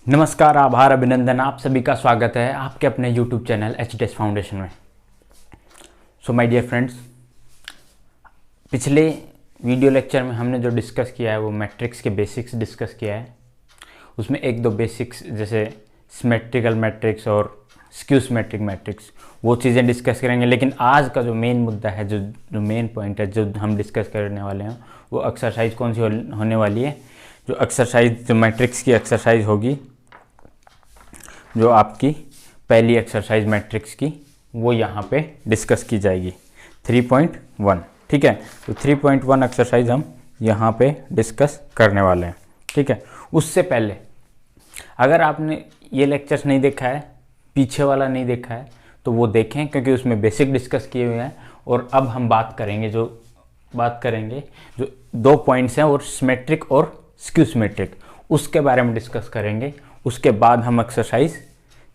नमस्कार, आभार, अभिनंदन, आप सभी का स्वागत है आपके अपने YouTube चैनल HDS फाउंडेशन में। सो माय डियर फ्रेंड्स, पिछले वीडियो लेक्चर में हमने जो डिस्कस किया है वो मैट्रिक्स के बेसिक्स डिस्कस किया है। उसमें एक दो बेसिक्स जैसे सिमेट्रिकल मैट्रिक्स और स्क्यू सिमेट्रिक मैट्रिक्स वो चीज़ें डिस्कस करेंगे। लेकिन आज का जो मेन मुद्दा है, जो मेन पॉइंट है जो हम डिस्कस करने वाले हैं, वो एक्सरसाइज कौन सी होने वाली है। जो मैट्रिक्स की एक्सरसाइज होगी, जो आपकी पहली एक्सरसाइज मैट्रिक्स की, वो यहाँ पे डिस्कस की जाएगी 3.1। ठीक है, तो 3.1 एक्सरसाइज हम यहाँ पे डिस्कस करने वाले हैं। ठीक है, उससे पहले अगर आपने ये लेक्चर्स नहीं देखा है, पीछे वाला नहीं देखा है, तो वो देखें, क्योंकि उसमें बेसिक डिस्कस किए हुए हैं। और अब हम बात करेंगे जो दो पॉइंट्स हैं, और सिमेट्रिक और स्क्यू सिमेट्रिक, उसके बारे में डिस्कस करेंगे। उसके बाद हम एक्सरसाइज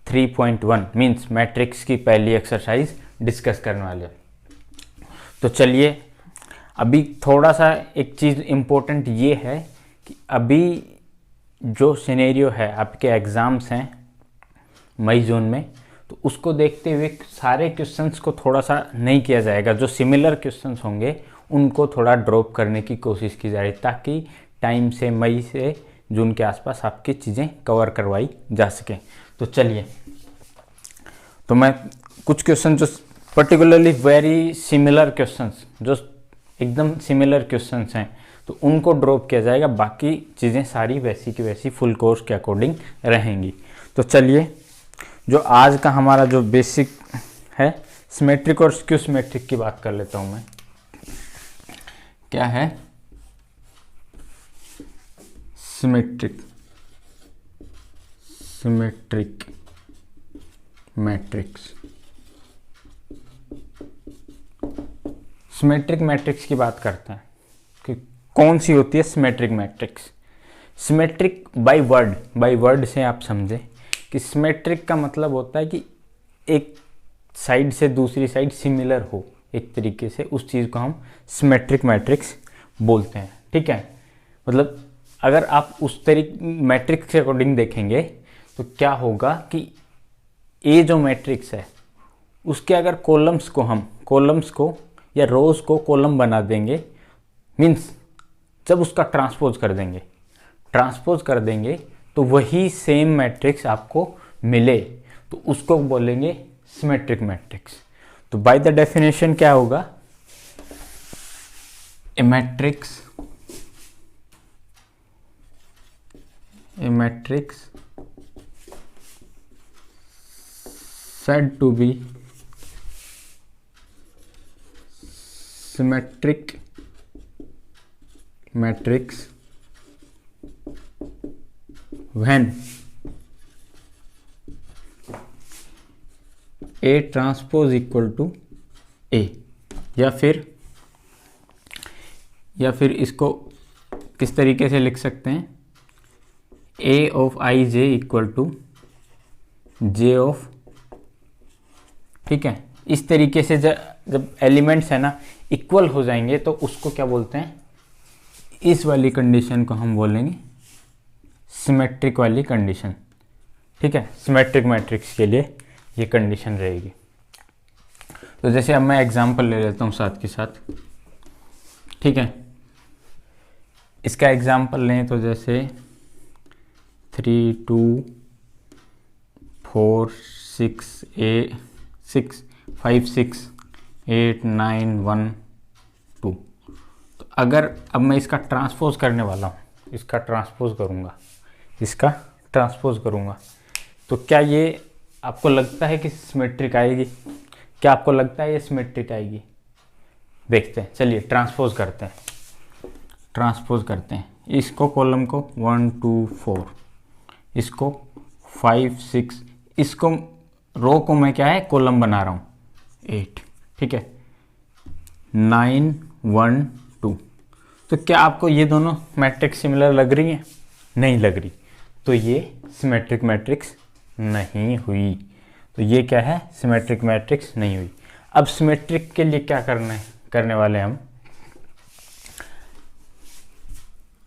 3.1 मीन्स मैट्रिक्स की पहली एक्सरसाइज डिस्कस करने वाले हैं। तो चलिए, अभी थोड़ा सा एक चीज़ इम्पोर्टेंट ये है कि अभी जो सिनेरियो है, आपके एग्ज़ाम्स हैं मई जून में, तो उसको देखते हुए सारे क्वेश्चंस को थोड़ा सा नहीं किया जाएगा। जो सिमिलर क्वेश्चंस होंगे उनको थोड़ा ड्रॉप करने की कोशिश की जाए, ताकि टाइम से मई से जून के आसपास आपकी चीज़ें कवर करवाई जा सकें। तो चलिए, तो मैं कुछ क्वेश्चन जो पर्टिकुलरली वेरी सिमिलर क्वेश्चंस, जो एकदम सिमिलर क्वेश्चंस हैं, तो उनको ड्रॉप किया जाएगा। बाकी चीज़ें सारी वैसी की वैसी फुल कोर्स के अकॉर्डिंग रहेंगी। तो चलिए, जो आज का हमारा जो बेसिक है, सिमेट्रिक और स्क्यू सिमेट्रिक की बात कर लेता हूँ मैं। क्या है सिमेट्रिक मैट्रिक्स। सिमेट्रिक मैट्रिक्स की बात करते हैं कि कौन सी होती है symmetric matrix. Symmetric by word से आप समझें कि सिमेट्रिक का मतलब होता है कि एक साइड से दूसरी साइड सिमिलर हो एक तरीके से, उस चीज़ को हम सिमेट्रिक मैट्रिक्स बोलते हैं। ठीक है, मतलब अगर आप उस तरीके मैट्रिक्स के अकॉर्डिंग देखेंगे तो क्या होगा कि ये जो मैट्रिक्स है उसके अगर कॉलम्स को या रोज को कॉलम बना देंगे, मीन्स जब उसका ट्रांसपोज कर देंगे तो वही सेम मैट्रिक्स आपको मिले, तो उसको बोलेंगे सिमेट्रिक मैट्रिक्स। तो बाय द डेफिनेशन क्या होगा, a matrix said to be symmetric matrix when A transpose equal to A, या फिर इसको किस तरीके से लिख सकते हैं, A of I J equal to J of. ठीक है, इस तरीके से जब एलिमेंट्स है ना इक्वल हो जाएंगे तो उसको क्या बोलते हैं, इस वाली कंडीशन को हम बोलेंगे सिमेट्रिक वाली कंडीशन। ठीक है, सिमेट्रिक मैट्रिक्स के लिए ये कंडीशन रहेगी। तो जैसे अब मैं एग्जांपल ले लेता हूँ साथ के साथ। ठीक है, इसका एग्जांपल लें तो जैसे 3 2 4 6 5 6 8 9 1 2। तो अगर अब मैं इसका ट्रांसपोज करने वाला हूँ, इसका ट्रांसपोज करूँगा, तो क्या ये आपको लगता है कि सिमेट्रिक आएगी? क्या आपको लगता है ये सिमेट्रिक आएगी? देखते हैं, चलिए ट्रांसपोज करते हैं। इसको कॉलम को 1 2 4, इसको 5 6, इसको रो को मैं क्या है कॉलम बना रहा हूँ 8। ठीक है, 9 1 2। तो क्या आपको ये दोनों मैट्रिक्स सिमिलर लग रही हैं? नहीं लग रही, तो ये सिमेट्रिक मैट्रिक्स नहीं हुई। तो ये क्या है, सिमेट्रिक मैट्रिक्स नहीं हुई। अब सिमेट्रिक के लिए क्या करने वाले हम,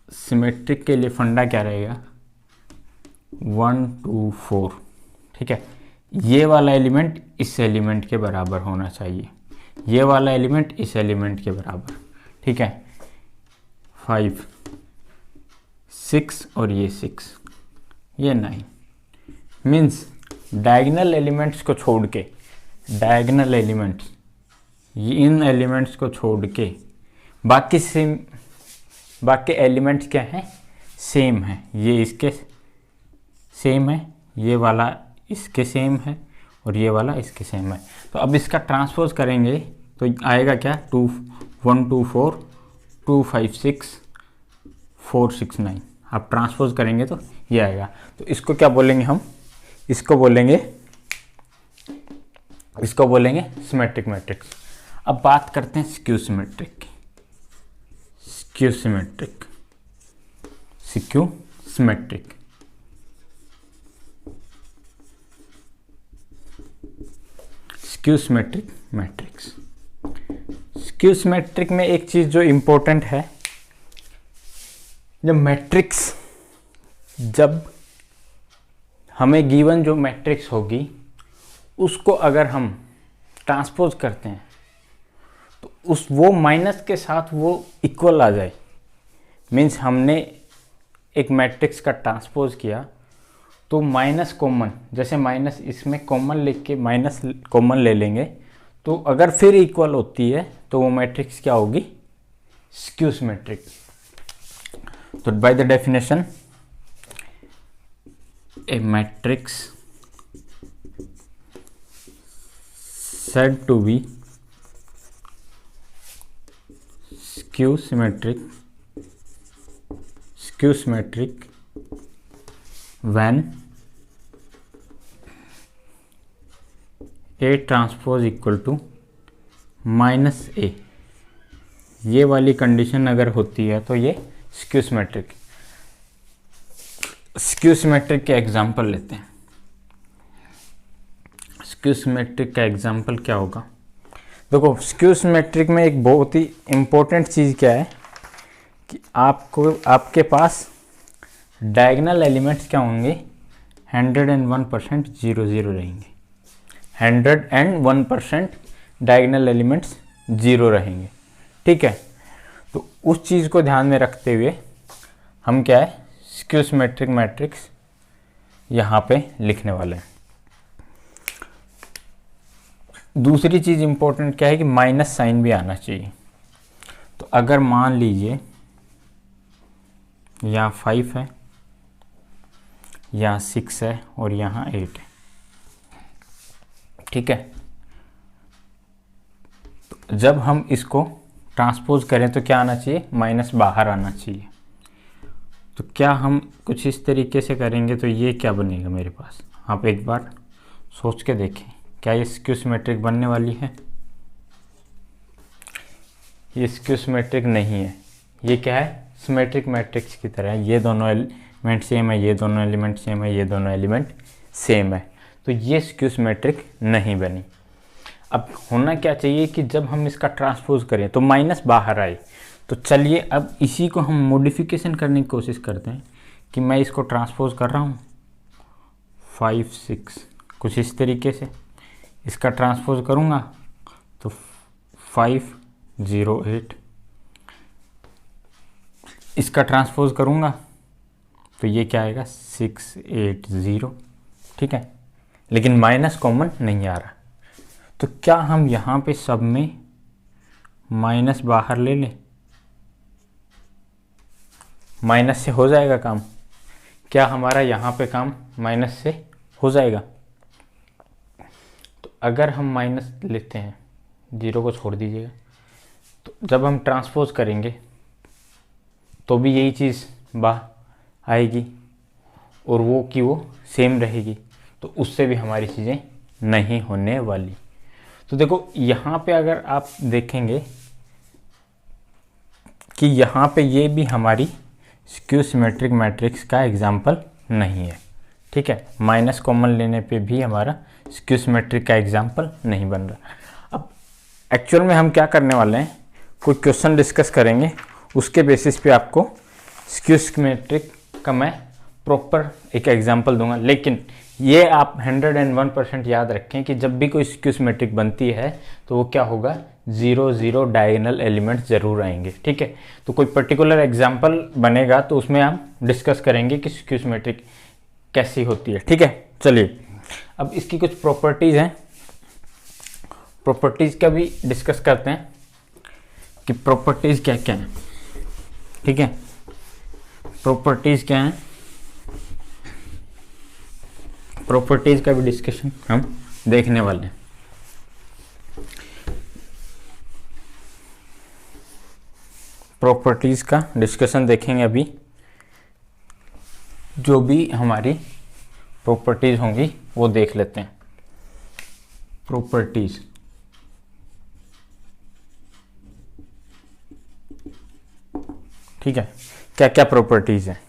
सिमेट्रिक के लिए फंडा क्या रहेगा, 1 2 4, ठीक है। ये वाला एलिमेंट इस एलिमेंट के बराबर होना चाहिए, ये वाला एलिमेंट इस एलिमेंट के बराबर, ठीक है। 5 6 और ये 6, ये 9, मीन्स डायगोनल एलिमेंट्स को छोड़ के, डायगोनल एलिमेंट्स, इन एलिमेंट्स को छोड़ के बाकी एलिमेंट्स क्या हैं, सेम है। ये इसके सेम है, ये वाला इसके सेम है और ये वाला इसके सेम है। तो अब इसका ट्रांसपोज करेंगे तो आएगा क्या, 2 1 2 4 2 5 6 4 6 9। आप ट्रांसपोज करेंगे तो ये आएगा। तो इसको क्या बोलेंगे हम, इसको बोलेंगे सिमेट्रिक मैट्रिक्स। अब बात करते हैं स्क्यू सिमेट्रिक की। Skew symmetric matrix. Skew symmetric में एक चीज जो इंपॉर्टेंट है, जब हमें गिवन जो मैट्रिक्स होगी उसको अगर हम ट्रांसपोज करते हैं तो वो माइनस के साथ वो इक्वल आ जाए। मीन्स हमने एक मैट्रिक्स का ट्रांसपोज किया तो माइनस कॉमन, जैसे माइनस इसमें कॉमन लेके माइनस कॉमन ले लेंगे, तो अगर फिर इक्वल होती है तो वो मैट्रिक्स क्या होगी, स्क्यू सिमेट्रिक। तो by the definition a matrix said to be skew symmetric when A transpose equal to minus A. ये वाली कंडीशन अगर होती है तो ये स्क्यू सिमेट्रिक। स्क्यू सिमेट्रिक के एग्जांपल लेते हैं। स्क्यू सिमेट्रिक का एग्जांपल क्या होगा, देखो स्क्यू सिमेट्रिक में एक बहुत ही इम्पोर्टेंट चीज़ क्या है कि आपके पास डायगोनल एलिमेंट्स क्या होंगे, 101% 0 0 रहेंगे। 101% डायगोनल एलिमेंट्स 0 रहेंगे, ठीक है। तो उस चीज़ को ध्यान में रखते हुए हम क्या है, स्क्यू सिमेट्रिक मैट्रिक्स यहाँ पे लिखने वाले हैं। दूसरी चीज़ इंपॉर्टेंट क्या है कि माइनस साइन भी आना चाहिए। तो अगर मान लीजिए यहाँ 5 है, यहाँ 6 है और यहाँ 8 है, ठीक है। तो जब हम इसको ट्रांसपोज करें तो क्या आना चाहिए, माइनस बाहर आना चाहिए। तो क्या हम कुछ इस तरीके से करेंगे तो ये क्या बनेगा मेरे पास, आप एक बार सोच के देखें, क्या ये स्क्यू सिमेट्रिक बनने वाली है? ये स्क्यू सिमेट्रिक नहीं है। ये क्या है, सिमेट्रिक मैट्रिक्स की तरह है। ये दोनों एलिमेंट सेम है, ये दोनों एलिमेंट सेम है, ये दोनों एलिमेंट सेम है। तो ये स्क्यू सिमेट्रिक नहीं बनी। अब होना क्या चाहिए कि जब हम इसका ट्रांसपोज करें तो माइनस बाहर आए। तो चलिए अब इसी को हम मॉडिफिकेशन करने की कोशिश करते हैं कि मैं इसको ट्रांसपोज कर रहा हूँ 5 6, कुछ इस तरीके से इसका ट्रांसपोज करूँगा तो 5 0 8, इसका ट्रांसपोज करूँगा तो ये क्या आएगा 6 8 0, ठीक है। लेकिन माइनस कॉमन नहीं आ रहा। तो क्या हम यहाँ पे सब में माइनस बाहर ले लें, माइनस से हो जाएगा काम? क्या हमारा यहाँ पे काम माइनस से हो जाएगा? तो अगर हम माइनस लेते हैं, 0 को छोड़ दीजिएगा, तो जब हम ट्रांसपोज करेंगे तो भी यही चीज़ बाहर आएगी और वो की वो सेम रहेगी। तो उससे भी हमारी चीज़ें नहीं होने वाली। तो देखो यहाँ पे अगर आप देखेंगे कि यहाँ पे ये भी हमारी स्क्यू सिमेट्रिक मैट्रिक्स का एग्जाम्पल नहीं है, ठीक है। माइनस कॉमन लेने पे भी हमारा स्क्यू सिमेट्रिक का एग्जाम्पल नहीं बन रहा। अब एक्चुअल में हम क्या करने वाले हैं, कोई क्वेश्चन डिस्कस करेंगे, उसके बेसिस पे आपको स्क्यू सिमेट्रिक का मैं प्रॉपर एक एग्जांपल दूंगा, लेकिन ये आप 101% याद रखें कि जब भी कोई स्क्यू सिमेट्रिक बनती है तो वो क्या होगा, 0 0 डायगोनल एलिमेंट्स जरूर आएंगे। ठीक है, तो कोई पर्टिकुलर एग्जांपल बनेगा तो उसमें हम डिस्कस करेंगे कि स्क्यू सिमेट्रिक कैसी होती है। ठीक है, चलिए अब इसकी कुछ प्रॉपर्टीज़ हैं, प्रॉपर्टीज़ का भी डिस्कस करते हैं कि प्रॉपर्टीज़ क्या क्या हैं। ठीक है, प्रॉपर्टीज़ क्या हैं, प्रॉपर्टीज़ का भी डिस्कशन हम देखने वाले हैं। प्रॉपर्टीज़ का डिस्कशन देखेंगे अभी, जो भी हमारी प्रॉपर्टीज़ होंगी वो देख लेते हैं। प्रॉपर्टीज़, ठीक है, क्या क्या प्रॉपर्टीज़ हैं।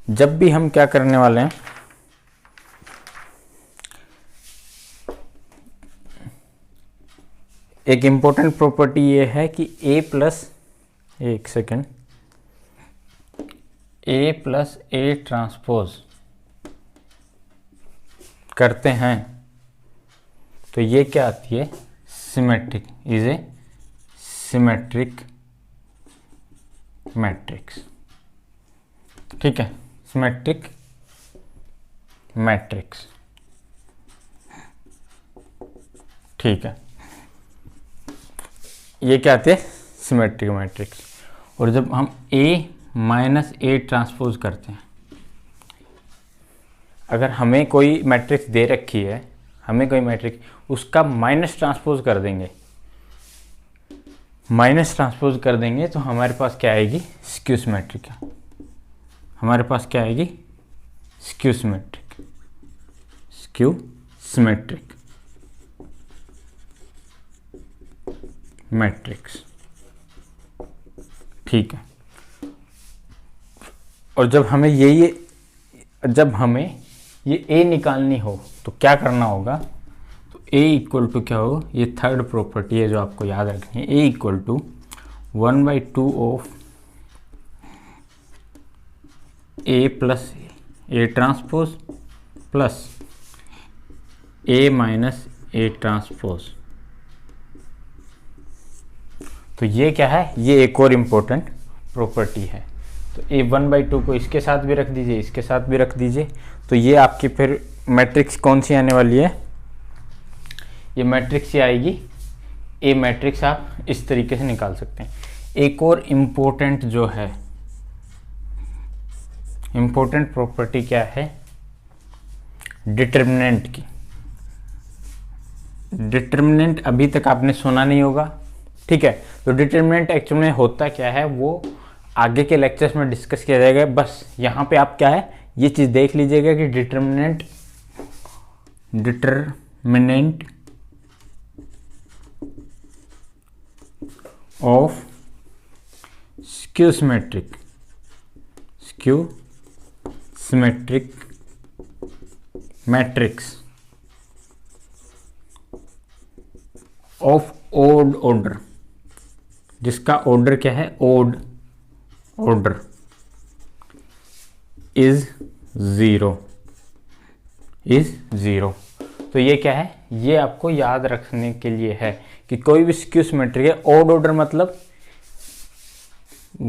जब भी हम क्या करने वाले हैं, एक इम्पोर्टेंट प्रॉपर्टी ये है कि ए प्लस ए ट्रांसपोज करते हैं तो ये क्या आती है, symmetric, is a symmetric matrix. ठीक है, सिमेट्रिक मैट्रिक्स। ठीक है, ये क्या आती है, सिमेट्रिक मैट्रिक्स। और जब हम A माइनस ए ट्रांसपोज करते हैं, अगर हमें कोई मैट्रिक्स दे रखी है, हमें कोई मैट्रिक्स, उसका माइनस ट्रांसपोज कर देंगे, माइनस ट्रांसपोज कर देंगे तो हमारे पास क्या आएगी, स्क्यू सिमेट्रिक। हमारे पास क्या आएगी, skew symmetric, skew symmetric matrix. ठीक है, और जब हमें जब हमें ये ए निकालनी हो तो क्या करना होगा, तो ए इक्वल टू क्या होगा, ये थर्ड प्रॉपर्टी है जो आपको याद रखनी है, A equal to 1/2 of A plus A transpose plus A minus A transpose. तो ये क्या है, ये एक और इम्पोर्टेंट प्रॉपर्टी है। तो ए 1/2 को इसके साथ भी रख दीजिए, इसके साथ भी रख दीजिए, तो ये आपकी फिर मैट्रिक्स कौन सी आने वाली है, ये मैट्रिक्स ही आएगी। ए मैट्रिक्स आप इस तरीके से निकाल सकते हैं। एक और इम्पोर्टेंट जो है, इम्पोर्टेंट प्रॉपर्टी क्या है, डिटर्मिनेंट की। डिटर्मिनेंट अभी तक आपने सुना नहीं होगा, ठीक है, तो डिटर्मिनेंट एक्चुअली में होता क्या है वो आगे के लेक्चर्स में डिस्कस किया जाएगा। बस यहाँ पे आप क्या है, ये चीज़ देख लीजिएगा कि determinant of skew symmetric matrix of odd order, जिसका ऑर्डर क्या है, ओड ऑर्डर, इज जीरो। तो ये क्या है, ये आपको याद रखने के लिए है कि कोई भी स्क्यू सिमेट्रिक है, ओड ऑर्डर मतलब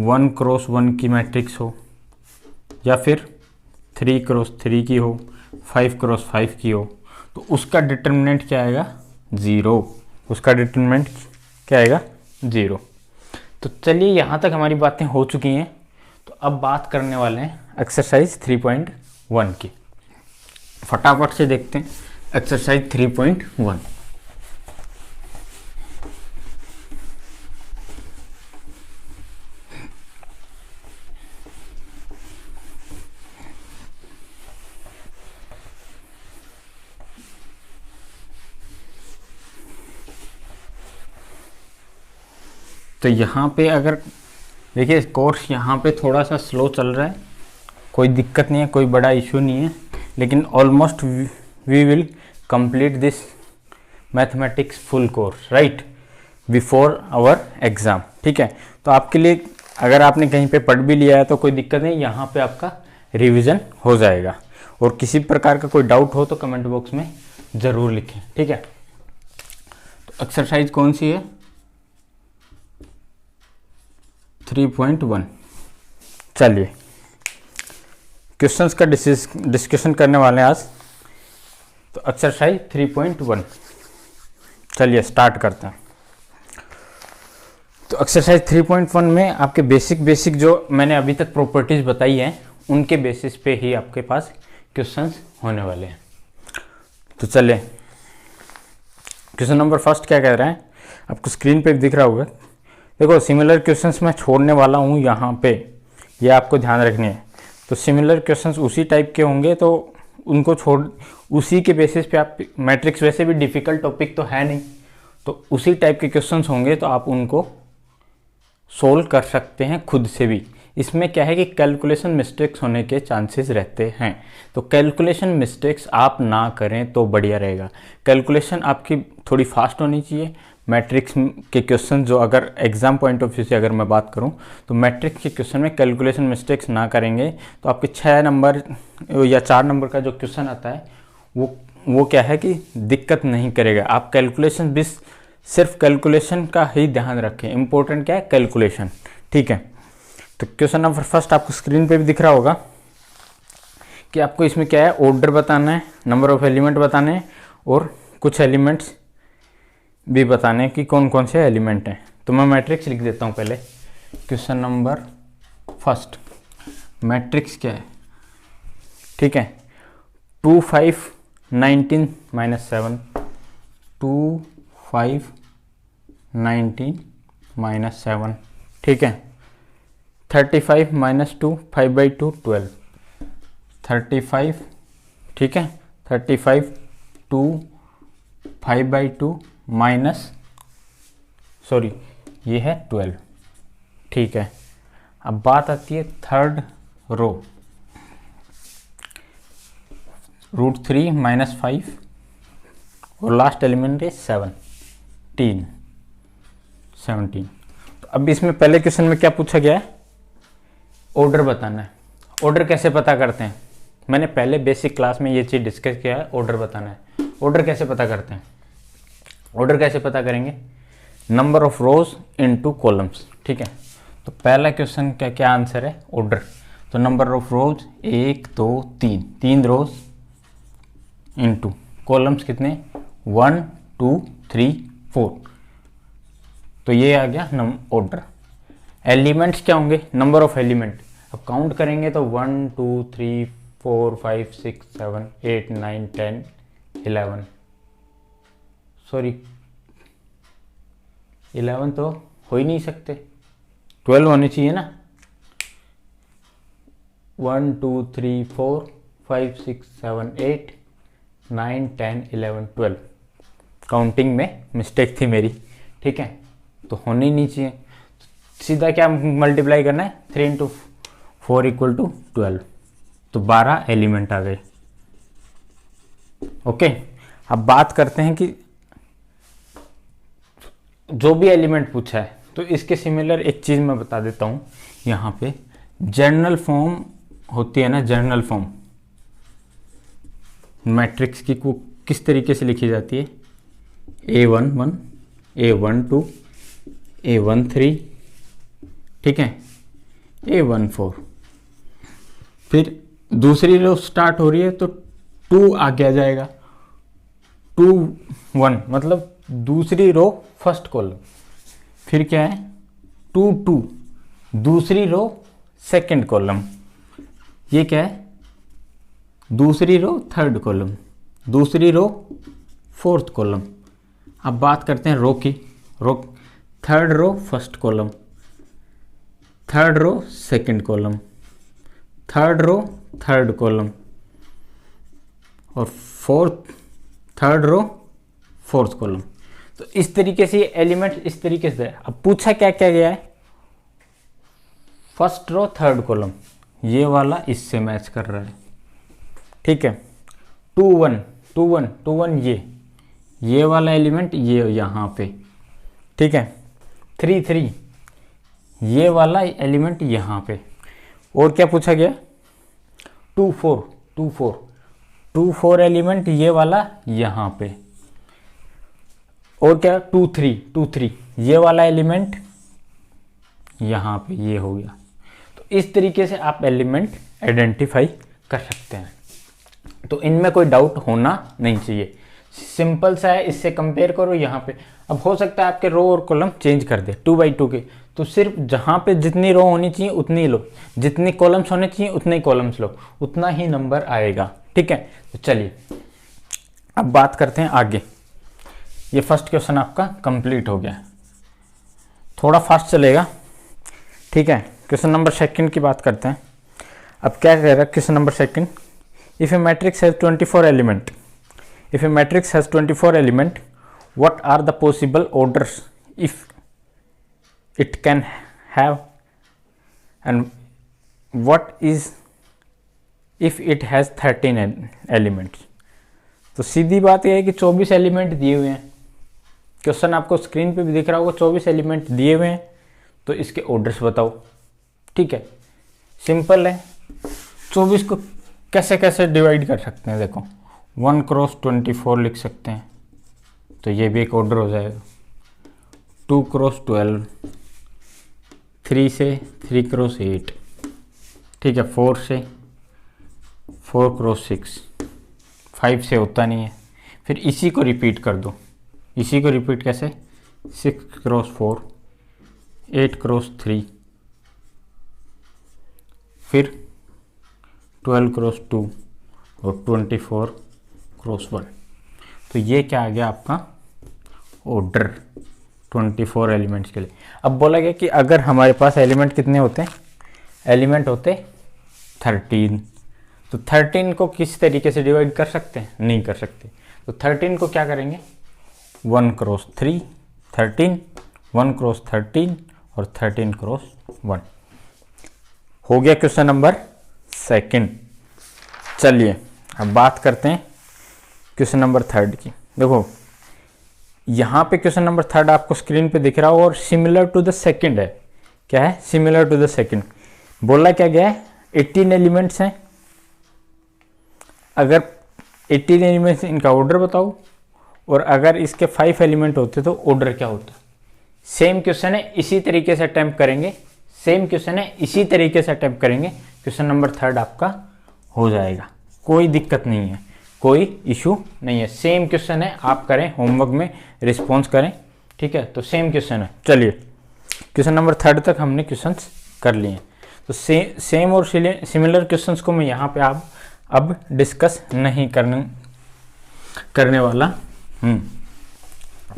1x1 की मैट्रिक्स हो, या फिर 3x3 की हो, 5x5 की हो, तो उसका डिटर्मिनेंट क्या आएगा, 0। उसका डिटर्मिनेंट क्या आएगा, 0। तो चलिए यहाँ तक हमारी बातें हो चुकी हैं, तो अब बात करने वाले हैं एक्सरसाइज 3.1 की। फटाफट से देखते हैं एक्सरसाइज 3.1। तो यहाँ पे अगर देखिए कोर्स यहाँ पे थोड़ा सा स्लो चल रहा है, कोई दिक्कत नहीं है, कोई बड़ा इशू नहीं है, लेकिन almost we will complete this mathematics full course right before our exam. ठीक है, तो आपके लिए अगर आपने कहीं पे पढ़ भी लिया है तो कोई दिक्कत नहीं, यहाँ पे आपका रिवीजन हो जाएगा। और किसी प्रकार का कोई डाउट हो तो कमेंट बॉक्स में ज़रूर लिखें, ठीक है। तो एक्सरसाइज कौन सी है? 3.1। चलिए क्वेश्चंस का डिस्कशन करने वाले हैं आज। तो एक्सरसाइज 3.1 चलिए स्टार्ट करते हैं। तो एक्सरसाइज 3.1 में आपके बेसिक जो मैंने अभी तक प्रॉपर्टीज बताई हैं उनके बेसिस पे ही आपके पास क्वेश्चंस होने वाले हैं। तो चलिए क्वेश्चन नंबर फर्स्ट क्या कह रहा है, आपको स्क्रीन पे दिख रहा होगा। देखो सिमिलर क्वेश्चंस मैं छोड़ने वाला हूँ यहाँ पे, ये आपको ध्यान रखनी है। तो सिमिलर क्वेश्चंस उसी टाइप के होंगे तो उनको छोड़, उसी के बेसिस पे आप मैट्रिक्स, वैसे भी डिफ़िकल्ट टॉपिक तो है नहीं, तो उसी टाइप के क्वेश्चंस होंगे तो आप उनको सोल्व कर सकते हैं खुद से भी। इसमें क्या है कि कैलकुलेशन मिस्टेक्स होने के चांसेस रहते हैं, तो कैलकुलेशन मिस्टेक्स आप ना करें तो बढ़िया रहेगा। कैलकुलेशन आपकी थोड़ी फास्ट होनी चाहिए। मैट्रिक्स के क्वेश्चन जो, अगर एग्जाम पॉइंट ऑफ व्यू से अगर मैं बात करूं तो मैट्रिक्स के क्वेश्चन में कैलकुलेशन मिस्टेक्स ना करेंगे तो आपके 6 नंबर या 4 नंबर का जो क्वेश्चन आता है वो क्या है कि दिक्कत नहीं करेगा। आप कैलकुलेशन भी, सिर्फ कैलकुलेशन का ही ध्यान रखें, इंपॉर्टेंट क्या है कैलकुलेशन, ठीक है। तो क्वेश्चन नंबर फर्स्ट आपको स्क्रीन पे भी दिख रहा होगा कि आपको इसमें क्या है, ऑर्डर बताना है, नंबर ऑफ एलिमेंट बताने हैं और कुछ एलिमेंट्स भी बताने हैं कि कौन कौन से एलिमेंट हैं। तो मैं मैट्रिक्स लिख देता हूँ पहले। क्वेश्चन नंबर फर्स्ट, मैट्रिक्स क्या है, ठीक है। 2 5 19 -7, 2 5 19 -7, ठीक है। 35 -2 5/2 12, 35, ठीक है। 35 2 5/2 ये है 12, ठीक है। अब बात आती है थर्ड रो, √3 -5 और लास्ट एलिमेंट है 17। तो अब इसमें पहले क्वेश्चन में क्या पूछा गया है, ऑर्डर बताना है। ऑर्डर कैसे पता करते हैं, मैंने पहले बेसिक क्लास में ये चीज़ डिस्कस किया है, ऑर्डर बताना है। ऑर्डर कैसे पता करते हैं, ऑर्डर कैसे पता करेंगे, number of rose into columns, ठीक है। तो पहला क्वेश्चन का क्या आंसर है, ऑर्डर। तो number of rose 1 2 3, 3 rose into columns कितने, 1 2 3 4, तो ये आ गया ऑर्डर। एलिमेंट्स क्या होंगे, नंबर ऑफ एलिमेंट। अब काउंट करेंगे तो 1 2 3 4 5 6 7 8 9 10 11, सॉरी 11 तो हो ही नहीं सकते, 12 होने चाहिए ना। 1 2 3 4 5 6 7 8 9 10 11 12, काउंटिंग में मिस्टेक थी मेरी, ठीक है। तो होने ही नहीं चाहिए, सीधा क्या मल्टीप्लाई करना है, 3 × 4 = 12, तो 12 एलिमेंट आ गए, ओके। अब बात करते हैं कि जो भी एलिमेंट पूछा है तो इसके सिमिलर एक चीज़ मैं बता देता हूँ यहाँ पे। जनरल फॉर्म होती है ना, जनरल फॉर्म मैट्रिक्स की को किस तरीके से लिखी जाती है, A11 A12 A13, ठीक है, A14। फिर दूसरी रो स्टार्ट हो रही है तो 2 आगे आ जाएगा, 2 1 मतलब दूसरी रो फर्स्ट कॉलम। फिर क्या है 2 2, दूसरी रो सेकंड कॉलम। ये क्या है, दूसरी रो थर्ड कॉलम, दूसरी रो फोर्थ कॉलम। अब बात करते हैं रो की, row third row first column, third row second column, third row third column और fourth third row fourth column. तो इस तरीके से एलिमेंट इस तरीके से। अब पूछा क्या क्या गया है, फर्स्ट रो थर्ड कॉलम, ये वाला इससे मैच कर रहा है, ठीक है। 2 1 2 1 2 1 ये वाला एलिमेंट ये यहाँ पे, ठीक है। 3 3 ये वाला एलिमेंट यहाँ पे। और क्या पूछा गया, टू फोर एलिमेंट ये वाला यहाँ पे, और क्या 2 3 ये वाला एलिमेंट यहाँ पे, ये हो गया। तो इस तरीके से आप एलिमेंट आइडेंटिफाई कर सकते हैं। तो इनमें कोई डाउट होना नहीं चाहिए, सिंपल सा है। इससे कंपेयर करो यहाँ पे। अब हो सकता है आपके रो और कॉलम चेंज कर दे 2 बाई 2 के, तो सिर्फ जहाँ पे जितनी रो होनी चाहिए उतनी लो, जितनी कॉलम्स होने चाहिए उतने ही कॉलम्स लो, उतना ही नंबर आएगा। ठीक है, तो चलिए अब बात करते हैं आगे। ये फर्स्ट क्वेश्चन आपका कंप्लीट हो गया, थोड़ा फास्ट चलेगा। ठीक है, क्वेश्चन नंबर सेकंड की बात करते हैं। अब क्या कह रहा है question number second, if A matrix has 24 element, if a matrix has 24 element, what are the possible orders if it can have, and what is if it has 13 elements? तो सीधी बात यह है कि 24 एलिमेंट दिए हुए हैं, क्वेश्चन आपको screen पे भी दिख रहा होगा, 24 एलिमेंट दिए हुए हैं, तो इसके ऑर्डर्स बताओ। ठीक है, सिंपल है। 24 को कैसे कैसे डिवाइड कर सकते हैं, देखो 1 क्रॉस 24 लिख सकते हैं, तो ये भी एक ऑर्डर हो जाएगा। 2 क्रॉस 12, 3 से 3 क्रॉस 8, ठीक है, 4 से 4 क्रॉस 6, 5 से होता नहीं है। फिर इसी को रिपीट कर दो, इसी को रिपीट कैसे, 6 क्रॉस 4, 8 क्रॉस 3, फिर 12 क्रॉस 2 और 24 क्रॉस 1। तो ये क्या आ गया आपका ऑर्डर 24 एलिमेंट्स के लिए। अब बोला गया कि अगर हमारे पास एलिमेंट कितने होते हैं, एलिमेंट होते 13, तो 13 को किस तरीके से डिवाइड कर सकते हैं, नहीं कर सकते। तो 13 को क्या करेंगे, 1 क्रॉस 3 13, 1 क्रॉस 13 और 13 क्रॉस 1 हो गया क्वेश्चन नंबर सेकंड। चलिए अब बात करते हैं क्वेश्चन नंबर थर्ड की। देखो यहाँ पे क्वेश्चन नंबर थर्ड आपको स्क्रीन पे दिख रहा हो और सिमिलर टू द सेकंड है। क्या है, सिमिलर टू द सेकंड। बोला क्या गया है, 18 एलिमेंट्स हैं। अगर 18 एलिमेंट्स इनका ऑर्डर बताओ, और अगर इसके 5 एलिमेंट होते तो ऑर्डर क्या होता। सेम क्वेश्चन है, इसी तरीके से अटेम्प्ट करेंगे, सेम क्वेश्चन है, इसी तरीके से अटेम्प्ट करेंगे, क्वेश्चन नंबर थर्ड आपका हो जाएगा। कोई दिक्कत नहीं है, कोई इशू नहीं है, सेम क्वेश्चन है। आप करें होमवर्क में रिस्पॉन्स करें, ठीक है। तो सेम क्वेश्चन है। चलिए क्वेश्चन नंबर थर्ड तक हमने क्वेश्चंस कर लिए हैं। तो सेम और सिमिलर क्वेश्चंस को मैं यहाँ पे आप अब डिस्कस नहीं करने वाला।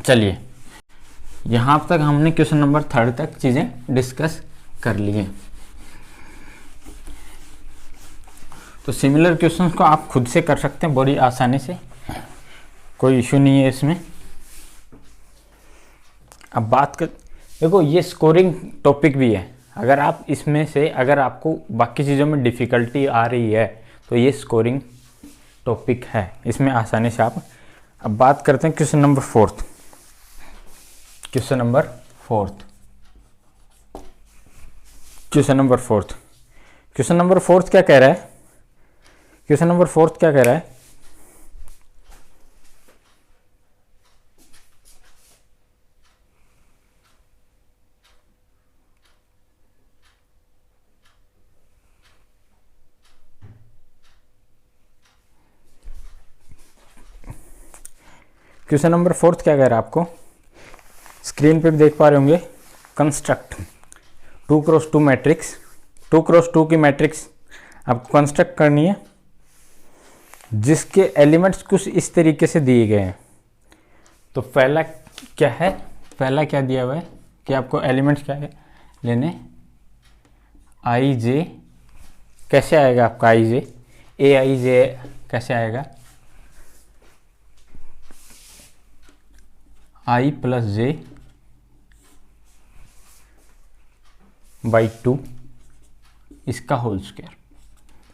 चलिए यहाँ तक हमने क्वेश्चन नंबर थर्ड तक चीज़ें डिस्कस कर ली हैं। तो सिमिलर क्वेश्चंस को आप खुद से कर सकते हैं बड़ी आसानी से, कोई इशू नहीं है इसमें। अब बात कर, देखो ये स्कोरिंग टॉपिक भी है। अगर आप इसमें से, अगर आपको बाकी चीज़ों में डिफ़िकल्टी आ रही है तो ये स्कोरिंग टॉपिक है, इसमें आसानी से आप। अब बात करते हैं question number fourth. Question number fourth question number fourth क्या कह रहा है, क्वेश्चन नंबर फोर्थ क्या कह रहा है, क्वेश्चन नंबर फोर्थ क्या कह रहा है आपको, स्क्रीन पे भी देख पा रहे होंगे। कंस्ट्रक्ट 2 क्रॉस 2 मैट्रिक्स, 2 क्रॉस 2 की मैट्रिक्स आपको कंस्ट्रक्ट करनी है जिसके एलिमेंट्स कुछ इस तरीके से दिए गए हैं। तो पहला क्या है, पहला क्या दिया हुआ है कि आपको एलिमेंट्स क्या है लेने, आई जे कैसे आएगा आपका, आई जे ए आई जे कैसे आएगा, आई प्लस जे बाई 2 इसका होल स्क्वायर।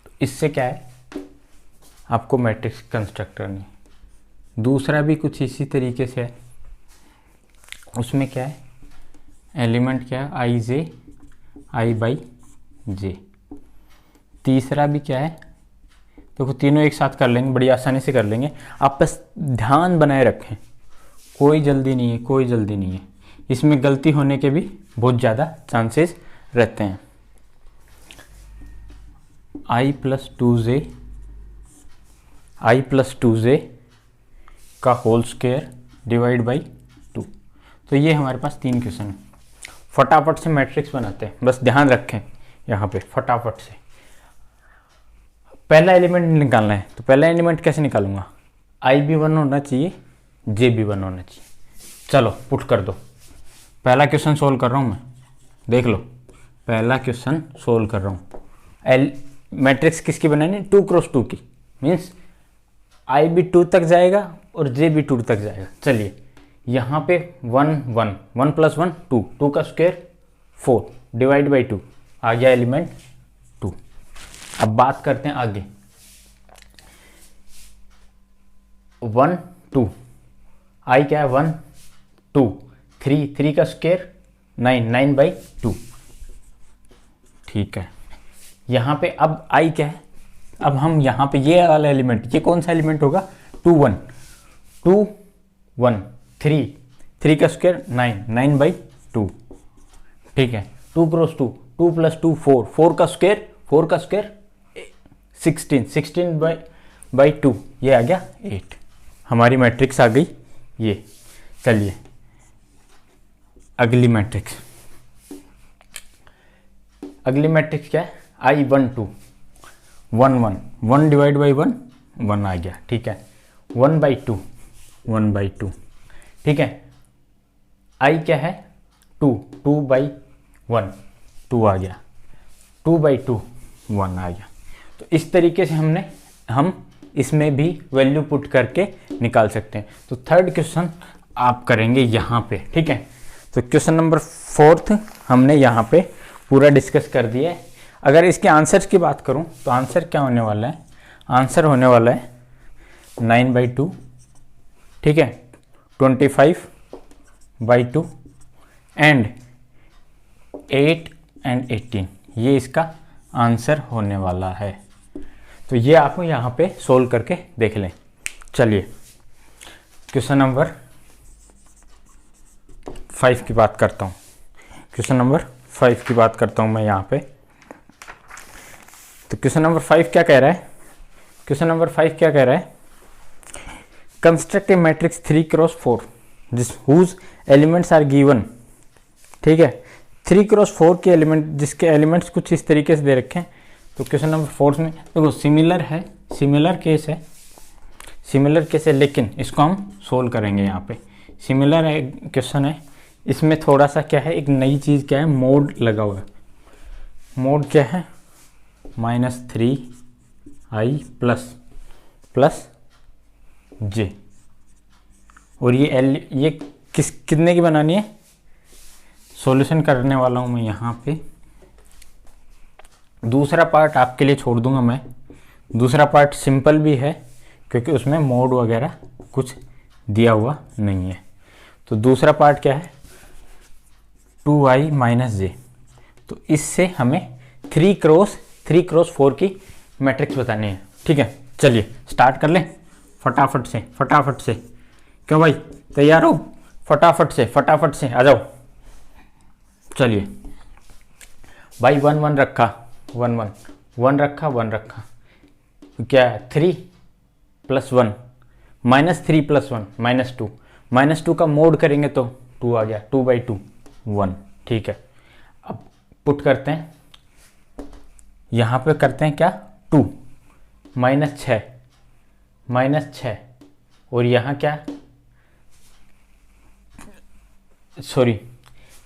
तो इससे क्या है, आपको मैट्रिक्स कंस्ट्रक्ट करनी है। दूसरा भी कुछ इसी तरीके से है, उसमें क्या है, एलिमेंट क्या है, आई जे आई बाई जे। तीसरा भी क्या है, देखो तीनों एक साथ कर लेंगे, बड़ी आसानी से कर लेंगे। आप बस ध्यान बनाए रखें, कोई जल्दी नहीं है, कोई जल्दी नहीं है। इसमें गलती होने के भी बहुत ज़्यादा चांसेस रहते हैं। i प्लस टू जे का होल स्क्वायर डिवाइड बाई 2। तो ये हमारे पास 3 क्वेश्चन हैं। फटाफट से मैट्रिक्स बनाते हैं, बस ध्यान रखें यहाँ पे फटाफट से। पहला एलिमेंट निकालना है, तो पहला एलिमेंट कैसे निकालूंगा? i भी 1 होना चाहिए, j भी 1 होना चाहिए। चलो पुट कर दो। पहला क्वेश्चन सोल्व कर रहा हूँ मैं, देख लो। पहला क्वेश्चन सोल्व कर रहा हूँ। मैट्रिक्स किसकी बनानी? 2 क्रॉस 2 की। मीन्स i भी 2 तक जाएगा और j भी 2 तक जाएगा। चलिए यहाँ पे 1 1 1 प्लस 1 2, 2 का स्क्वायर 4 डिवाइड बाई 2 आ गया एलिमेंट 2। अब बात करते हैं आगे। 1 2 i क्या है? 1 2 3 3 का स्क्वायर 9 9 बाई 2। ठीक है, यहाँ पे अब i क्या है? अब हम यहाँ पे ये वाला एलिमेंट, ये कौन सा एलिमेंट होगा? 2 1 2 1 3 3 का स्क्वायर 9 9 बाई 2। ठीक है, 2 क्रॉस 2 2 प्लस 2 4 4 का स्क्वायर 16 16 बाई 2, ये आ गया 8। हमारी मैट्रिक्स आ गई ये। चलिए अगली मैट्रिक्स क्या है? i 1 2 1 1 1 डिवाइड बाई 1 1 आ गया। ठीक है, 1 बाई 2 ठीक है। i क्या है? 2 2 बाई 1 2 आ गया, 2 बाई 2 1 आ गया। तो इस तरीके से हम इसमें भी वैल्यू पुट करके निकाल सकते हैं। तो थर्ड क्वेश्चन आप करेंगे यहाँ पे। ठीक है, तो क्वेश्चन नंबर 4 हमने यहाँ पे पूरा डिस्कस कर दिया है। अगर इसके आंसर्स की बात करूँ तो आंसर क्या होने वाला है? आंसर होने वाला है 9 बाई 2, ठीक है, 25 बाई 2 एंड 8 एंड 18। ये इसका आंसर होने वाला है। तो ये आपको यहाँ पे सोल्व करके देख लें। चलिए क्वेश्चन नंबर 5 की बात करता हूँ। क्वेश्चन नंबर 5 की बात करता हूँ मैं यहाँ पे। तो क्वेश्चन नंबर 5 क्या कह रहा है? क्वेश्चन नंबर 5 क्या कह रहा है? कंस्ट्रक्ट ए मैट्रिक्स 3 क्रॉस 4 जिस हुज एलिमेंट्स आर गिवन। ठीक है, 3 क्रॉस 4 के एलिमेंट, जिसके एलिमेंट्स कुछ इस तरीके से दे रखे हैं। तो क्वेश्चन नंबर 4 में देखो सिमिलर केस है, लेकिन इसको हम सोल्व करेंगे। यहाँ पे सिमिलर है क्वेश्चन है, इसमें थोड़ा सा क्या है, एक नई चीज़ क्या है, मोड लगा हुआ है। मोड क्या है? -3i plus j। और ये कितने की बनानी है? सॉल्यूशन करने वाला हूँ मैं यहाँ पे। दूसरा पार्ट आपके लिए छोड़ दूंगा मैं। दूसरा पार्ट सिंपल भी है क्योंकि उसमें मोड वगैरह कुछ दिया हुआ नहीं है। तो दूसरा पार्ट क्या है? 2i - j। तो इससे हमें 3 क्रॉस 4 की मैट्रिक्स बतानी है। ठीक है, चलिए स्टार्ट कर लें फटाफट से। क्यों भाई, तैयार हो? फटाफट से आ जाओ। चलिए भाई 1 1 रखा, 1 रखा। तो क्या है? 3 + 1 -3 + 1 -2। -2 का मोड करेंगे तो 2 आ गया, 2 बाई 2 1। ठीक है, अब पुट करते हैं यहाँ पे, करते हैं क्या? 2 -6 और यहाँ क्या, सॉरी,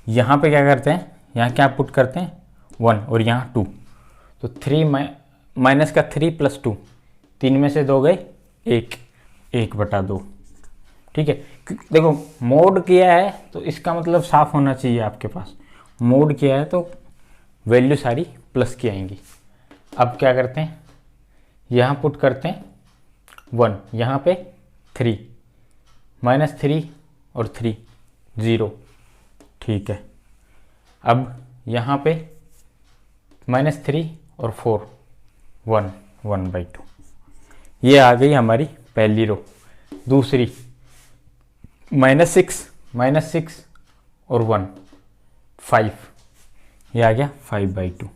यहाँ पे क्या करते हैं? यहाँ क्या पुट करते हैं? 1 और यहाँ 2। तो 3 माइनस का 3 + 2, 3 में से 2 गए 1/2। ठीक है, देखो मोड किया है तो इसका मतलब साफ होना चाहिए आपके पास। मोड किया है तो वैल्यू सारी प्लस की आएंगी। अब क्या करते हैं? यहाँ पुट करते हैं 1, यहाँ पे 3 -3 और 3 0। ठीक है, अब यहाँ पे -3 और 4 1 1/2। ये आ गई हमारी पहली रो। दूसरी -6 और 1 5, ये आ गया 5/2,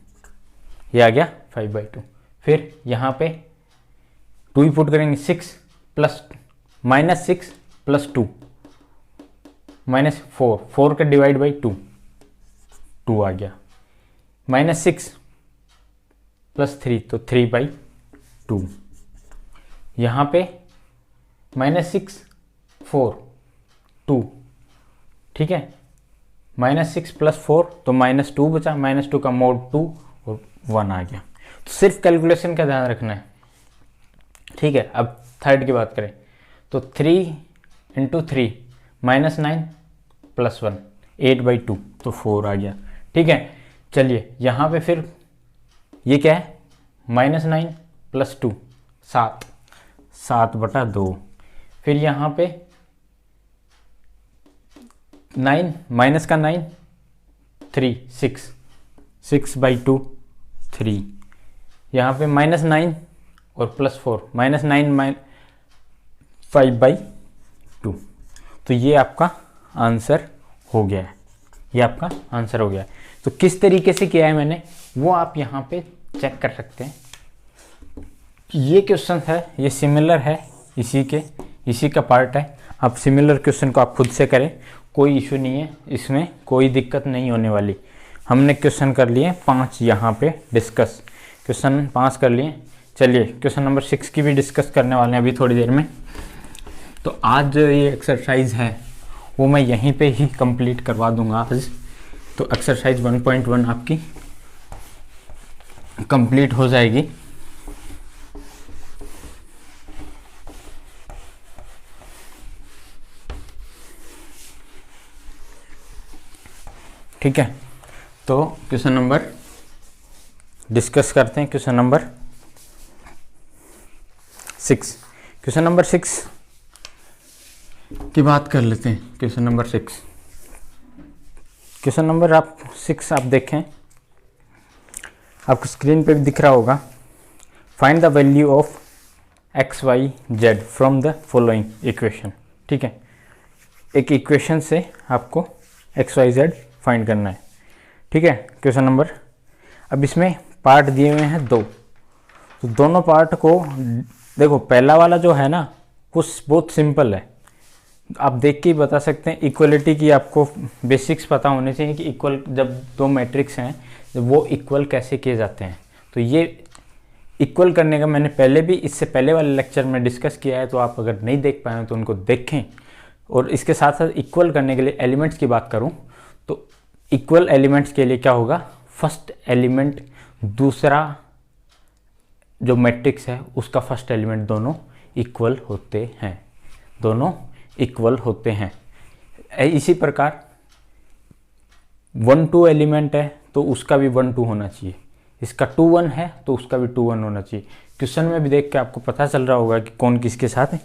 ये आ गया 5/2। फिर यहाँ पे 2 ही पुट करेंगे, -6 + 2 -4 का डिवाइड बाई 2 आ गया, -6 + 3 तो 3/2। यहाँ पे -6 4 2, ठीक है, -6 + 4 तो -2 बचा, -2 का mod 2 और 1 आ गया। तो सिर्फ कैलकुलेशन का ध्यान रखना है, ठीक है। अब थर्ड की बात करें तो 3 × 3 -9 + 1 8/2 तो 4 आ गया, ठीक है। चलिए यहाँ पे फिर ये क्या है, -9 + 2 7/2। फिर यहाँ पे 9 माइनस का 9 3 6/2 3। यहाँ पे -9 और +4 -9 5/2। तो ये आपका आंसर हो गया है, ये आपका आंसर हो गया है। तो किस तरीके से किया है मैंने वो आप यहाँ पे चेक कर सकते हैं। ये क्वेश्चन है, ये सिमिलर है इसी का पार्ट है। आप सिमिलर क्वेश्चन को आप खुद से करें, कोई इशू नहीं है, इसमें कोई दिक्कत नहीं होने वाली। हमने क्वेश्चन कर लिए 5 यहाँ पे डिस्कस, क्वेश्चन 5 कर लिए। चलिए क्वेश्चन नंबर 6 की भी डिस्कस करने वाले हैं अभी थोड़ी देर में। तो आज जो ये एक्सरसाइज है वो मैं यहीं पे ही कंप्लीट करवा दूंगा आज। तो एक्सरसाइज 1.1 आपकी कंप्लीट हो जाएगी। ठीक है, तो क्वेश्चन नंबर डिस्कस करते हैं। क्वेश्चन नंबर 6, क्वेश्चन नंबर 6 की बात कर लेते हैं। क्वेश्चन नंबर 6 आप देखें, आपको स्क्रीन पे भी दिख रहा होगा। Find the value of XYZ from the following equation. ठीक है, एक इक्वेशन से आपको XYZ फाइंड करना है। ठीक है, क्वेश्चन नंबर, अब इसमें पार्ट दिए हुए हैं 2, तो दोनों पार्ट को देखो। पहला वाला जो है ना वो बहुत सिंपल है, आप देख के ही बता सकते हैं। इक्वलिटी की आपको बेसिक्स पता होने चाहिए कि इक्वल जब दो मैट्रिक्स हैं जब वो इक्वल कैसे किए जाते हैं। तो ये इक्वल करने का मैंने पहले भी इससे पहले वाले लेक्चर में डिस्कस किया है, तो आप अगर नहीं देख पाए हो तो उनको देखें। और इसके साथ साथ इक्वल करने के लिए एलिमेंट्स की बात करूं तो इक्वल एलिमेंट्स के लिए क्या होगा, फर्स्ट एलिमेंट दूसरा जो मैट्रिक्स है उसका फर्स्ट एलिमेंट दोनों इक्वल होते हैं, दोनों इक्वल होते हैं। इसी प्रकार 1 2 एलिमेंट है तो उसका भी 1 2 होना चाहिए, इसका 2 1 है तो उसका भी 2 1 होना चाहिए। क्वेश्चन में भी देख के आपको पता चल रहा होगा कि कौन किसके साथ है।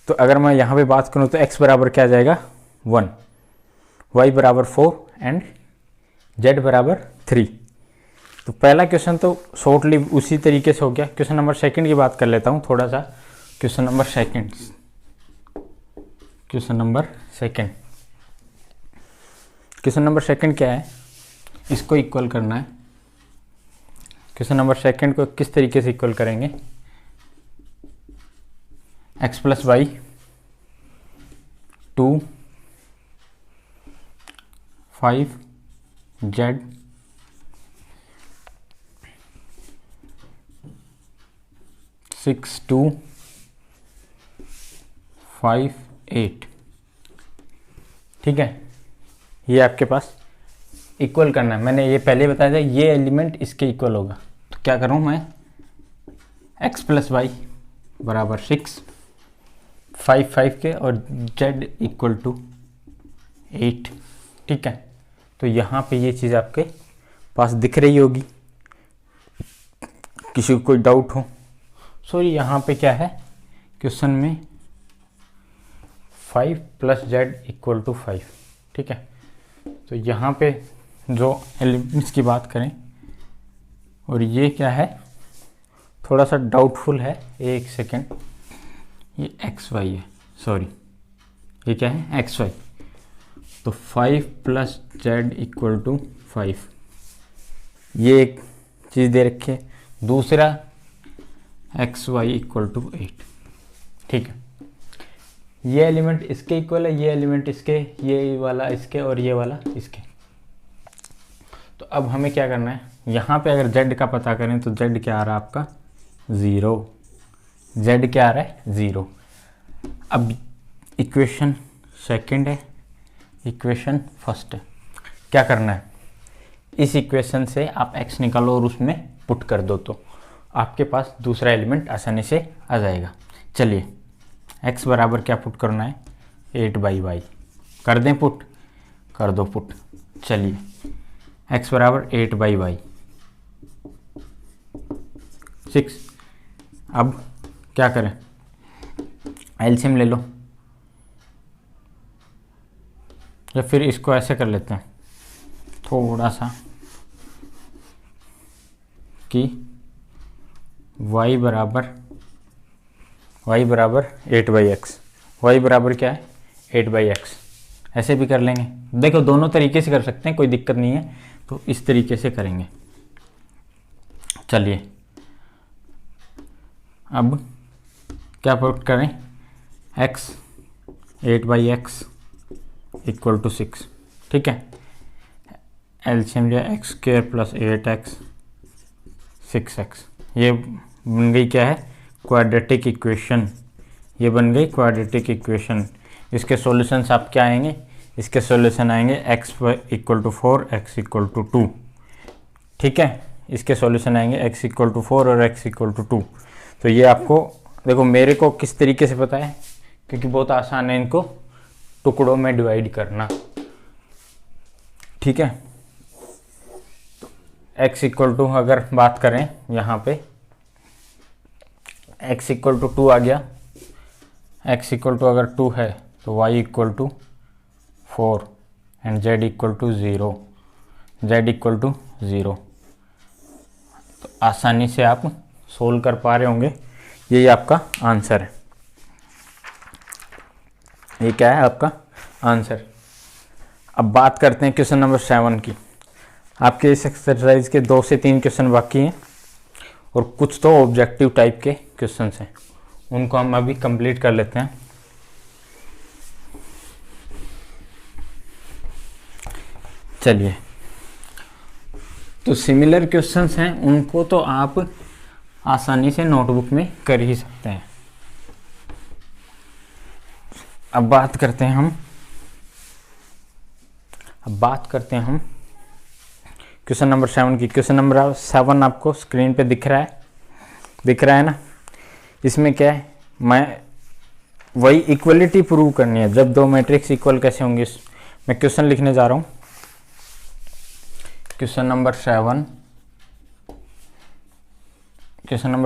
तो अगर मैं यहाँ पे बात करूँ तो x बराबर क्या जाएगा 1, y बराबर 4 एंड z बराबर 3। तो पहला क्वेश्चन तो शॉर्टली उसी तरीके से हो गया। क्वेश्चन नंबर 2 की बात कर लेता हूँ थोड़ा सा। क्वेश्चन नंबर 2 क्या है, इसको इक्वल करना है। क्वेश्चन नंबर 2 को किस तरीके से इक्वल करेंगे, x + y 2 5 z 6 2 5 8। ठीक है, ये आपके पास इक्वल करना है। मैंने ये पहले बताया था ये एलिमेंट इसके इक्वल होगा। तो क्या करूँ मैं, x + y बराबर 6 5 5 के और z = 8। ठीक है, तो यहाँ पे ये चीज़ आपके पास दिख रही होगी। किसी को कोई डाउट हो, सॉरी यहाँ पे क्या है क्वेश्चन में 5 + z = 5। ठीक है, तो यहाँ पे जो एलिमेंट्स की बात करें और ये क्या है, थोड़ा सा डाउटफुल है, एक सेकेंड, ये एक्स वाई है, सॉरी ये क्या है एक्स वाई, तो 5 प्लस जेड इक्वल टू 5, ये एक चीज़ दे रखी है। दूसरा एक्स वाई इक्वल टू 8, ठीक है, ये एलिमेंट इसके इक्वल है, ये एलिमेंट इसके, ये वाला इसके और ये वाला इसके। तो अब हमें क्या करना है, यहाँ पे अगर z का पता करें तो z क्या आ रहा है आपका 0, z क्या आ रहा है 0। अब इक्वेशन सेकंड है, इक्वेशन फर्स्ट है, क्या करना है, इस इक्वेशन से आप x निकालो और उसमें पुट कर दो तो आपके पास दूसरा एलिमेंट आसानी से आ जाएगा। चलिए x बराबर क्या पुट करना है 8/y, कर दें पुट, कर दो पुट। चलिए x बराबर 8/y 6। अब क्या करें, एलसीएम ले लो, या फिर इसको ऐसे कर लेते हैं थोड़ा सा कि y बराबर 8/x, y बराबर क्या है 8/x, ऐसे भी कर लेंगे। देखो दोनों तरीके से कर सकते हैं, कोई दिक्कत नहीं है, तो इस तरीके से करेंगे। चलिए अब क्या पुट करें, x 8/x इक्वल टू 6, ठीक है, एलसीएम लिया x² प्लस 8x 6x, ये बन गई क्या है क्वाड्रेटिक इक्वेशन, ये बन गई क्वाड्रेटिक इक्वेशन। इसके सॉल्यूशंस आप क्या आएंगे, इसके सॉल्यूशन आएंगे x equal to 4 x equal to 2, ठीक है, इसके सॉल्यूशन आएंगे x इक्वल टू 4 और x इक्वल टू 2। तो ये आपको देखो, मेरे को किस तरीके से पता है, क्योंकि बहुत आसान है इनको टुकड़ों में डिवाइड करना, ठीक है। तो x इक्वल टू अगर बात करें यहाँ पे x इक्वल टू 2 आ गया, x इक्वल टू अगर 2 है तो y equal to 4 and z equal to 0, z equal to 0। तो आसानी से आप सोल्व कर पा रहे होंगे, यही आपका आंसर है, ये क्या है आपका आंसर। अब बात करते हैं क्वेश्चन नंबर 7 की। आपके इस एक्सरसाइज के 2 से 3 क्वेश्चन बाकी हैं और कुछ तो ऑब्जेक्टिव टाइप के क्वेश्चंस हैं, उनको हम अभी कंप्लीट कर लेते हैं। चलिए, तो सिमिलर क्वेश्चंस हैं, उनको तो आप आसानी से नोटबुक में कर ही सकते हैं। अब बात करते हैं हम क्वेश्चन नंबर 7 की। क्वेश्चन नंबर 7 आपको स्क्रीन पे दिख रहा है ना। इसमें क्या है, मैं वही इक्वलिटी प्रूव करनी है, जब दो मैट्रिक्स इक्वल कैसे होंगे। मैं क्वेश्चन लिखने जा रहा हूँ। क्वेश्चन नंबर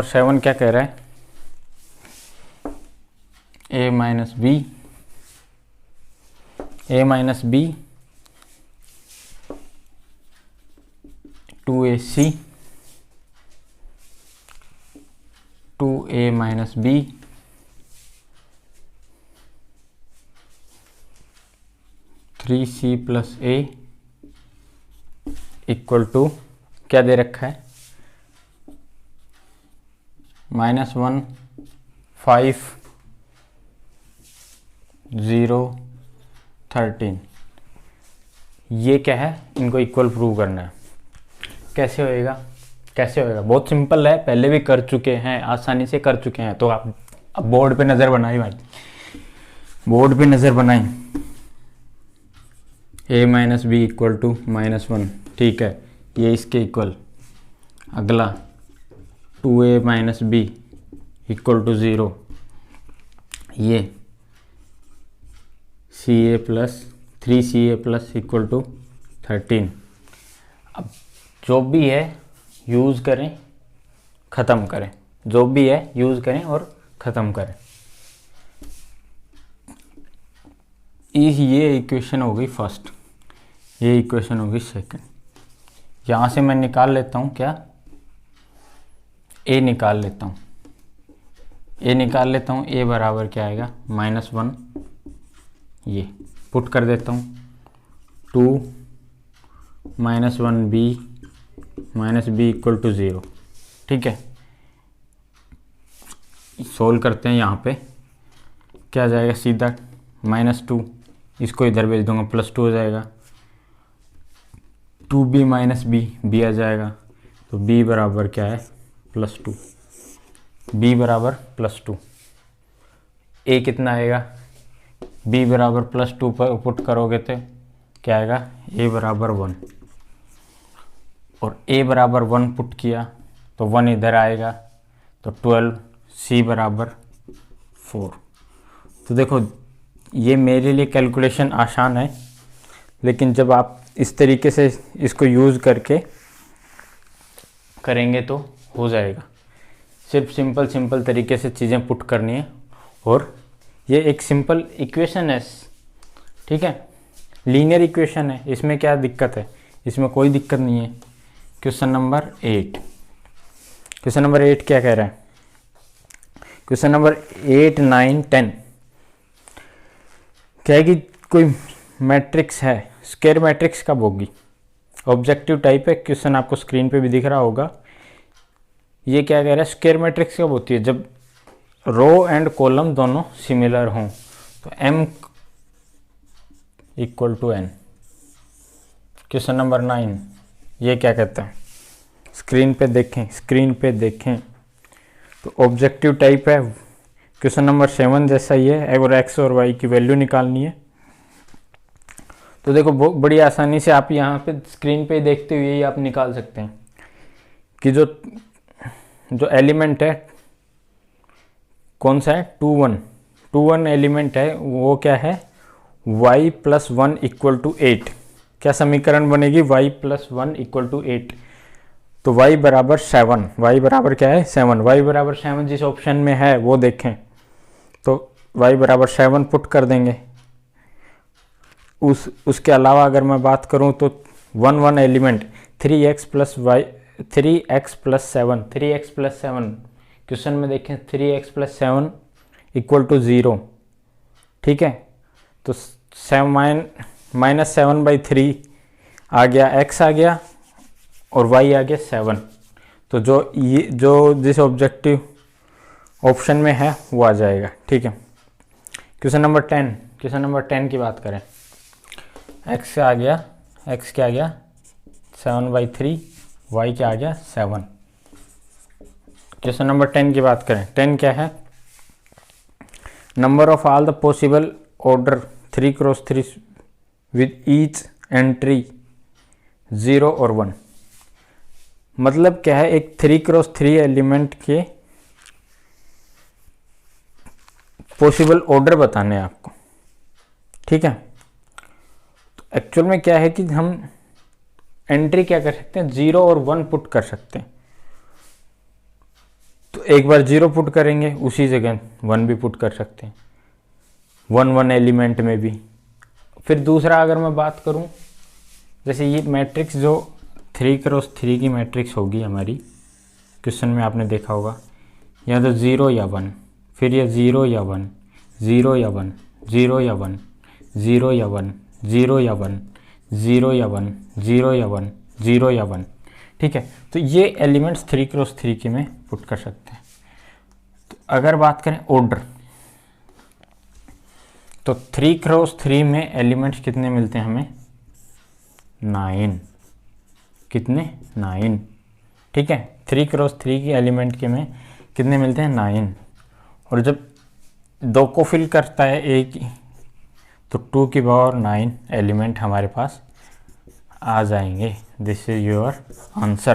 7 क्या कह रहा है, a minus b 2ac 2a minus b 3c plus a equal to क्या दे रखा है, -1 5 0 13। ये क्या है, इनको इक्वल प्रूव करना है। कैसे होएगा, बहुत सिंपल है, पहले भी कर चुके हैं, आसानी से कर चुके हैं। तो आप अब बोर्ड पे नज़र बनाई भाई, बोर्ड पे नज़र बनाई। a minus b equal to -1, ठीक है, ये इसके इक्वल। अगला 2a minus b equal to 0, ये ca plus 3ca plus equal to 13। अब जो भी है यूज़ करें, ख़त्म करें, जो भी है यूज़ करें और ख़त्म करें। ये इक्वेशन हो गई फर्स्ट, ये इक्वेशन होगी सेकंड। यहाँ से मैं निकाल लेता हूँ क्या, ए निकाल लेता हूँ, ए निकाल लेता हूँ। ए बराबर क्या आएगा, -1, ये पुट कर देता हूँ। 2 -1 b -b = 0। ठीक है, सोल्व करते हैं। यहाँ पे क्या आ जाएगा, सीधा -2, इसको इधर भेज दूंगा, +2 हो जाएगा। 2b - b आ जाएगा, तो b बराबर क्या है, +2। b बराबर +2। a कितना आएगा, b बराबर +2 पर पुट करोगे तो क्या आएगा, a बराबर 1। और a बराबर 1 पुट किया तो 1 इधर आएगा, तो 12, c बराबर 4। तो देखो ये मेरे लिए कैलकुलेशन आसान है, लेकिन जब आप इस तरीके से इसको यूज़ करके करेंगे तो हो जाएगा। सिर्फ सिंपल तरीके से चीज़ें पुट करनी है, और ये एक सिंपल इक्वेशन है। ठीक है, लीनियर इक्वेशन है, इसमें क्या दिक्कत है, इसमें कोई दिक्कत नहीं है। क्वेश्चन नंबर 8, क्वेश्चन नंबर 8 क्या कह रहा है, क्वेश्चन नंबर 8, 9, 10 क्या है कि कोई मैट्रिक्स है, स्क्वायर मैट्रिक्स कब होगी, ऑब्जेक्टिव टाइप है क्वेश्चन, आपको स्क्रीन पे भी दिख रहा होगा। ये क्या कह रहा है, स्क्वायर मैट्रिक्स कब होती है, जब रो एंड कॉलम दोनों सिमिलर हों, तो m = n। क्वेश्चन नंबर 9 ये क्या कहता है, स्क्रीन पे देखें, तो ऑब्जेक्टिव टाइप है। क्वेश्चन नंबर 7 जैसा ही है, और x और y की वैल्यू निकालनी है। तो देखो बड़ी आसानी से आप यहाँ पे स्क्रीन पे देखते हुए ही आप निकाल सकते हैं कि जो एलिमेंट है कौन सा है, 2 1 एलिमेंट है, वो क्या है, y + 1 = 8। क्या समीकरण बनेगी, y + 1 = 8। तो y बराबर 7, y बराबर क्या है, 7, y बराबर 7 जिस ऑप्शन में है वो देखें, तो y बराबर 7 पुट कर देंगे। उसके अलावा अगर मैं बात करूं तो 1 1 एलिमेंट 3x + 7 क्वेश्चन में देखें, 3x + 7 = 0। ठीक है, तो -7/3 आ गया, x आ गया और y आ गया 7। तो जो जिस ऑब्जेक्टिव ऑप्शन में है वो आ जाएगा। ठीक है, क्वेश्चन नंबर 10 की बात करें, x आ गया, x क्या आ गया, 7/3, y क्या आ गया, 7। क्वेश्चन नंबर 10 की बात करें, 10 क्या है, number of all the possible order 3x3 with each entry 0 और 1। मतलब क्या है, एक 3x3 एलिमेंट के पॉसिबल ऑर्डर बताने हैं आपको। ठीक है, तो एक्चुअल में क्या है कि हम एंट्री क्या कर सकते हैं, 0 और 1 पुट कर सकते हैं। तो एक बार 0 पुट करेंगे, उसी जगह 1 भी पुट कर सकते हैं, 1 1 एलिमेंट में भी। फिर दूसरा अगर मैं बात करूं, जैसे ये मैट्रिक्स जो 3x3 की मैट्रिक्स होगी हमारी, क्वेश्चन में आपने देखा होगा, या तो 0 या 1, फिर ये 0 या 1, 0 या 1, 0 या 1, 0 या 1, 0 या 1, 0 या 1, 0 या 1, 0 या 1। ठीक है, तो ये एलिमेंट्स 3x3 के में पुट कर सकते हैं। तो अगर बात करें ऑर्डर, तो 3x3 में एलिमेंट्स कितने मिलते हैं हमें, 9। कितने, 9। ठीक है, 3x3 की एलिमेंट के में कितने मिलते हैं, 9। और जब 2 को फिल करता है एक, तो 2 की पावर 9 एलिमेंट हमारे पास आ जाएंगे। This is your answer.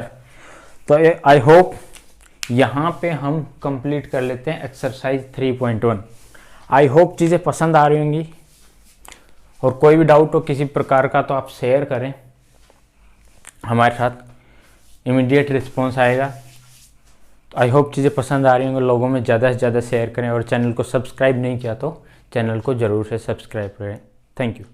तो आई होप यहाँ पे हम कंप्लीट कर लेते हैं एक्सरसाइज 3.1। आई होप चीज़ें पसंद आ रही होंगी, और कोई भी डाउट हो किसी प्रकार का तो आप शेयर करें हमारे साथ, इमीडिएट रिस्पॉन्स आएगा। तो आई होप चीज़ें पसंद आ रही होंगी, लोगों में ज़्यादा से ज़्यादा शेयर करें, और चैनल को सब्सक्राइब नहीं किया तो चैनल को ज़रूर से सब्सक्राइब करें। Thank you.